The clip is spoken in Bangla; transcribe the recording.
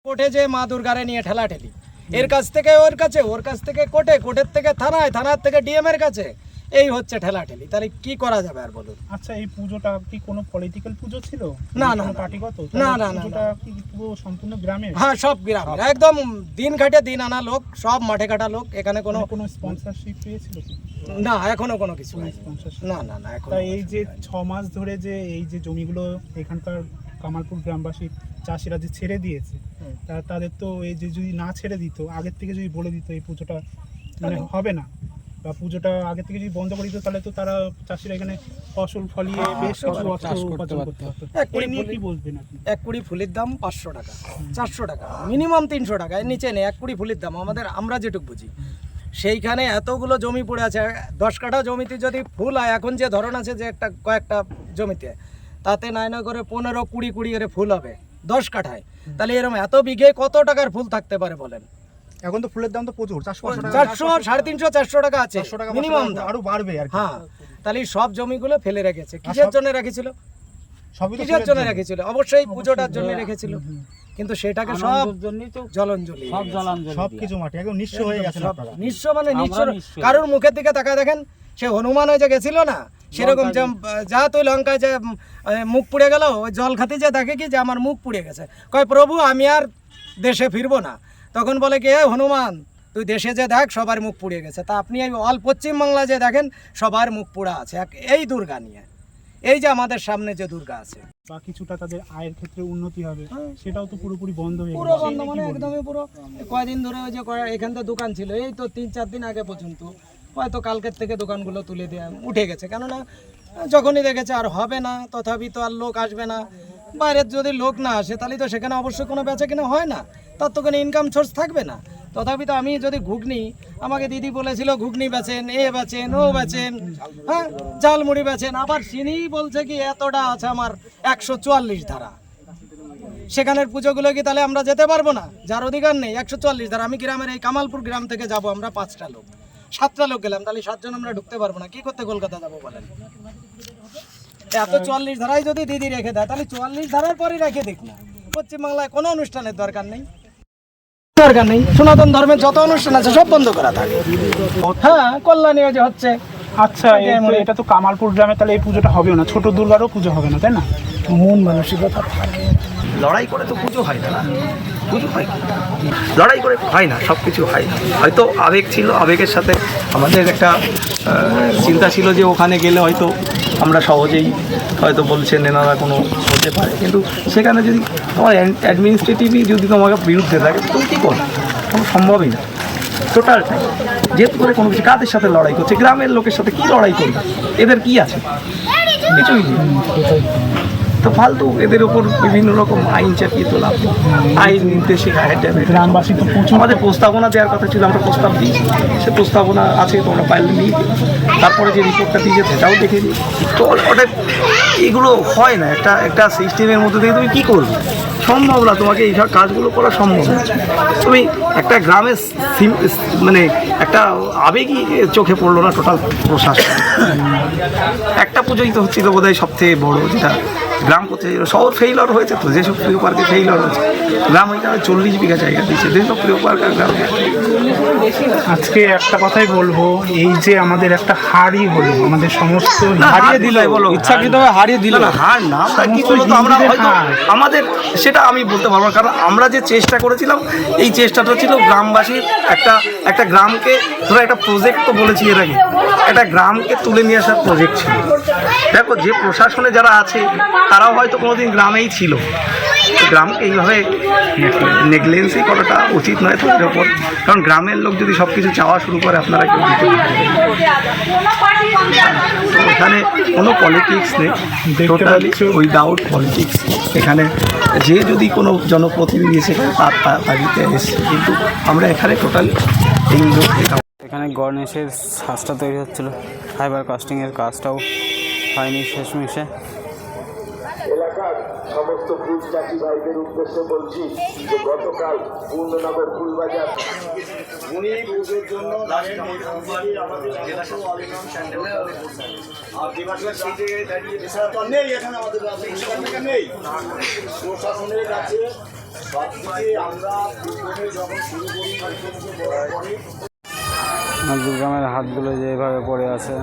কোর্টে যে মা দুর্গারে নিয়ে ঠেলাঠেলি, এর কাছ থেকে ওর কাছে, ওর কাছ থেকে কোর্টে, কোর্টের থেকে থানায়, থানার থেকে ডিএম এর কাছে, এই হচ্ছে ঠেলাঠেলি। তাহলে কি করা যাবে আর বলুন? আচ্ছা, এই পুজোটা কি কোনো পলিটিক্যাল পুজো ছিল? না না পার্টিগত? না না না, পুজোটা কি পুরো সম্পূর্ণ গ্রামের? হ্যাঁ, সব গ্রামের, একদম দিন খাটে দিন আনা লোক, সব মাঠে কাটা লোক। এখানে কোনো স্পন্সরশিপ পেয়েছিল কি? না, এখনো কোনো কিছু নাই। না না না, এখন তাই এই যে 6 মাস ধরে যে এই যে জমিগুলো এখানকার কামালপুর গ্রামবাসী চাষিরা যে ছেড়ে দিয়েছে, তাদের তো এই যে যদি না ছেড়ে দিত, আগের থেকে যদি বলে দিত এই পুজোটা মানে হবে না, বা পুজোটা আগে থেকে যদি বন্ধ করে দিত, তাহলে তো তারা চাষিরা এখানে ফসল ফলিয়ে বেশ কিছু অর্থ উপার্জন করতে পারতো। কি বলবেন আপনি? 1 কুড়ি ফুলের দাম 500 টাকা, 400 টাকা, মিনিমাম 300 টাকা, এর নিচে নেই। 1 কুড়ি ফুলের দাম আমাদের, আমরা যেটুকু বুঝি, সেইখানে এতগুলো জমি পড়ে আছে। 10 কাঠা জমিতে যদি ফুল হয়, এখন যে ধরন আছে যে একটা কয়েকটা জমিতে, তাতে নাই না করে 15-20 করে ফুল হবে 10 কাঠায়। তাহলে এরকম এত বিঘে কত টাকার ফুল থাকতে পারে বলেন? এখন তো ফুলের দাম তো প্রচুর, 400, 350, 400 টাকা আছে মিনিমাম, আরো বাড়বে আর কি। হ্যাঁ, তাহলে সব জমিগুলো ফেলে রেখেছে। কিসের জন্য রেখেছিল? কিসের জন্য রেখেছিল? অবশ্যই পুজোটার জন্য রেখেছিল, কিন্তু সেটাকে সব জলাঞ্জলি, সবকিছু মাটি একদম নিঃস্ব হয়ে গেছে। নিঃস্ব মানে নিঃস্ব। কারোর মুখের দিকে তাকায় দেখেন, সে হনুমান হয়ে যে গেছিল না, সেরকম যা তুই লঙ্কায় যে মুখ পুড়ে গেল, ওই জল খাতি যে দেখে কি যে আমার মুখ পুড়ে গেছে, কয় প্রভু আমি আর দেশে ফিরবো না। তখন বলে কি, হনুমান তুই দেশে যে দেখ সবার মুখ পুড়ে গেছে। তা আপনি এই অল পশ্চিমবাংলা যে দেখেন সবার মুখ পুড়া আছে এই দুর্গা নিয়ে। এই যে আমাদের সামনে যে দুর্গা আছে, বা কিছুটা তাদের আয়ের ক্ষেত্রে উন্নতি হবে, সেটাও তো পুরোপুরি বন্ধ হয়ে গেছে। পুরো বন্ধ মানে একদমই পুরো। কয়দিন ধরে ওই যে এখান তো দোকান ছিল, এই তো 3-4 দিন আগে পর্যন্ত, হয়তো কালকের থেকে দোকানগুলো তুলে দিয়ে উঠে গেছে। কেননা যখনই দেখেছে আর হবে না, তথাপি তো আর লোক আসবে না। বাইরের যদি লোক না আসে, তাহলে তো সেখানে অবশ্যই কোনো বেচা কিনা হয় না, তার তো কোনো ইনকাম সোর্স থাকবে না। তথাপি তো আমি যদি ঘুগনি, আমাকে দিদি বলেছিল ঘুগনি বেচেন, এ বেচেন, ও বেচেন, হ্যাঁ ঝালমুড়ি বেচেন, আবার চিনি বলছে কি এতটা আছে আমার 144 ধারা। সেখানের পুজোগুলো কি তাহলে আমরা যেতে পারবো না? যার অধিকার নেই, 144 ধারা। আমি গ্রামের এই কামালপুর গ্রাম থেকে যাব, আমরা 5টা লোক, 7টা লোক গেলাম, তাহলে 7 জন আমরা ঢুকতে পারবো না। কি করতে কলকাতা যাবো বলেন? এত 44 ধারায় যদি দিদি রেখে দেয়, তাহলে 44 ধারার পরে রেখে দেখ না। পশ্চিমবাংলায় কোনো অনুষ্ঠানের দরকার নেই, সনাতন ধর্মের যত অনুষ্ঠান আছে সব বন্ধ করা থাকে। হ্যাঁ, কল্যাণী যে হচ্ছে। আচ্ছা, এটা তো কামালপুর গ্রামে, তাহলে এই পুজোটা হবেও না, ছোট দুর্গারও পুজো হবে না, তাই না? মন মানসিকতা লড়াই করে তো পুজো হয় না, পুজো হয় লড়াই করে হয় না, সব কিছু হয়। হয়তো আবেগ ছিল, আবেগের সাথে আমাদের একটা চিন্তা ছিল যে ওখানে গেলে হয়তো আমরা সহজেই হয়তো বলছেন এনারা কোনো হতে পারে, কিন্তু সেখানে যদি তোমার অ্যাডমিনিস্ট্রেটিভই যদি তোমাকে বিরুদ্ধে থাকে, তুমি কী করবে? কোনো সম্ভবই না। টোটালটাই যেহেতু করে কোনো কিছু, কাদের সাথে লড়াই করছে? গ্রামের লোকের সাথে কি লড়াই করবে? এদের কি আছে? কিছুই নেই। তো ফালতু এদের ওপর বিভিন্ন রকম আইন চাপিয়ে তোলা, আইন নির্দেশিক গ্রামবাসী তো আমাদের প্রস্তাবনা দেওয়ার কথা ছিল, আমরা প্রস্তাব দিয়েছি, সে প্রস্তাবনা আছে, তোমরা পাইলে নিয়ে দিও। তারপরে যে রিপোর্টটা দিয়েছে সেটাও দেখে দিই। তো ওটা এগুলো হয় না, একটা সিস্টেমের মধ্যে থেকে তুমি কী করবে? সম্ভব না, তোমাকে এই সব কাজগুলো করা সম্ভব না। তুমি একটা গ্রামের মানে একটা আবেগই চোখে পড়লো না টোটাল প্রশাসন। একটা পুজোই তো হচ্ছিল বোধহয় সবথেকে বড়, যেটা গ্রাম করতে শহর ফেইলর হয়েছে। তো যেসব প্রিয় পার্কে ফেইলর হয়েছে, গ্রাম হয়ে যাবে 40 বিঘা জায়গা দিয়েছে, যেসব প্রিয় পার্ক আর গ্রামে। আজকে একটা কথাই বলবো, এই যে আমাদের একটা হারই হলো, আমাদের সমস্ত হারিয়ে দিল, বলো ইচ্ছাকৃতভাবে হারিয়ে দিল না, হার না কি বলতো, আমরা হয়তো আমাদের সেটা আমি বলতে পারবো না, কারণ আমরা যে চেষ্টা করেছিলাম, এই চেষ্টাটা ছিল গ্রামবাসীর একটা গ্রামকে ধরো একটা প্রজেক্ট, তো বলেছি এর আগে, একটা গ্রামকে তুলে নিয়ে আসার প্রজেক্ট ছিল। দেখো, যে প্রশাসনে যারা আছে তারাও হয়তো কোনোদিন গ্রামেই ছিল, গ্রামকে এইভাবে নেগলেন্সই করাটা উচিত নয় তাদের ওপর। কারণ গ্রামের লোক যদি সব কিছু চাওয়া শুরু করে, আপনারা কেউ দিতে পারবেন। এখানে কোনো পলিটিক্স নেই, টোটালি উইদাউট পলিটিক্স। এখানে যে যদি কোনো জনপ্রতিনিধি এসে তার তাগিদে এসছে, কিন্তু আমরা এখানে টোটালি এই লোক। এখানে গণেশের সাজটা তৈরি হচ্ছিল, ফাইবার কাস্টিংয়ের কাজটাও হয়নি শেষমেশে। এলাকার সমস্ত ফুল চাষি ভাইদের উদ্দেশ্যে বলছি যে গতকাল পূর্ণনগর ফুলবাজার উনি পুজোর জন্য প্রশাসনের কাছে সবথেকে আমরা ফুটবলে যখন শুরু করি মুখে মুখে বলার পরে দুর্গামের হাতগুলো যেভাবে পড়ে আছে